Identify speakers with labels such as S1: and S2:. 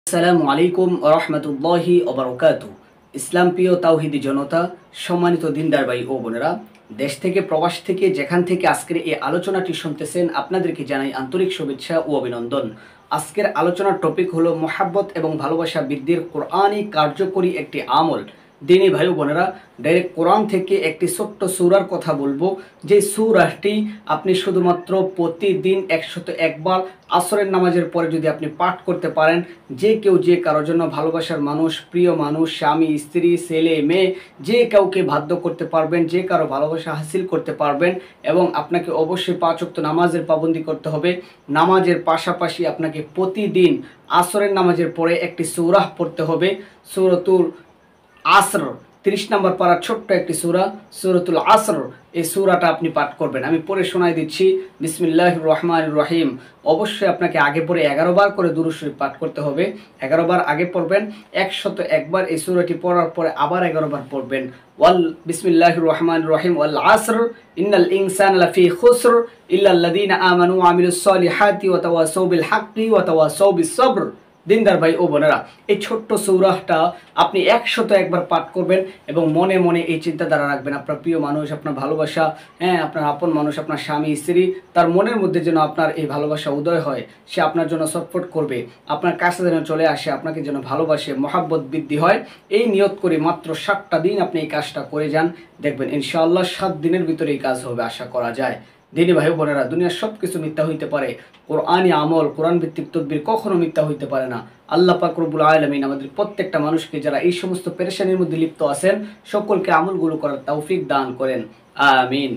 S1: আসসালামু আলাইকুম রহমতুল্লাহি ওবারকাতু। ইসলাম প্রিয় তাওহিদি জনতা, সম্মানিত দিনদার ভাই ও বোনেরা, দেশ থেকে প্রবাস থেকে যেখান থেকে আজকের এই আলোচনাটি শুনতেছেন আপনাদেরকে জানাই আন্তরিক শুভেচ্ছা ও অভিনন্দন। আজকের আলোচনার টপিক হলো মোহাব্বত এবং ভালোবাসা বৃদ্ধির কোরআনী কার্যকরী একটি আমল। দিনী ভাই বোনেরা, ডাইরেক্ট কোরআন থেকে একটি ছোট্ট সূরার কথা বলবো, যে সূরাটি আপনি শুধুমাত্র প্রতিদিন 101 বার আসরের নামাজের পরে যদি আপনি পাঠ করতে পারেন, যে কেউ যে কারোর জন্য ভালোবাসার মানুষ, প্রিয় মানুষ, স্বামী স্ত্রী ছেলে মেয়ে, যে কাউকে বাধ্য করতে পারবেন, যে কারো ভালোবাসা হাসিল করতে পারবেন। এবং আপনাকে অবশ্যই 5 ওয়াক্ত নামাজের পাবন্দি করতে হবে। নামাজের পাশাপাশি আপনাকে প্রতিদিন আসরের নামাজের পরে একটি সূরা পড়তে হবে। সূরাতুল আসর 30 নম্বর পারার ছোট্ট একটি সূরা, সূরাতুল আসর। এই সূরাটা আপনি পাঠ করবেন। আমি পড়ে শোনাই দিচ্ছি। বিসমিল্লাহির রহমানির রহিম। অবশ্যই আপনাকে আগে পরে 11 বার করে দুরূদ শরীফ পাঠ করতে হবে। 11 বার আগে পড়বেন, 101 বার এই সূরাটি পড়ার পরে আবার 11 বার পড়বেন। বিসমিল্লাহির রহমানির রহিম। ওয়াল আসর ইন্নাল ইনসানা লাফি খুসর ইল্লাল্লাযীনা আমানু ওয়া আমিলুস সলিহাতি ওয়া তাওয়াসাউ বিল হাক্কি ওয়া তাওয়াসাউ বিস সবর। দিনদার ভাই ও বোনেরা, এই ছোট্ট সূরাটা আপনি 101 বার পাঠ করবেন এবং মনে মনে এই চিন্তাধারা রাখবেন, আপনার প্রিয় মানুষ, আপনার ভালোবাসা, আপনার আপন মানুষ, আপনার স্বামী স্ত্রী, তার মনের মধ্যে যেন আপনার এই ভালোবাসা উদয় হয়, সে আপনার জন্য সাপোর্ট করবে, আপনার কাছে যেন চলে আসে, আপনাকে যেন ভালোবাসে, মহাব্বত বৃদ্ধি হয়। এই নিয়ত করে মাত্র 7টা দিন আপনি এই কাজটা করে যান, দেখবেন ইনশাআল্লাহ 7 দিনের ভিতরে এই কাজ হবে, আশা করা যায়। দিনী ভাই বোনেরা, দুনিয়ার সব কিছু মিথ্যা হইতে পারে, কোরআনী আমল, কোরআন ভিত্তিক তদবির কখনো মিথ্যা হইতে পারে না। আল্লাহ পাক রব্বুল আলামিন আমাদের প্রত্যেকটা মানুষকে, যারা এই সমস্ত পেরেশানির মধ্যে লিপ্ত আছেন, সকলকে আমলগুলো করার তৌফিক দান করেন। আমিন।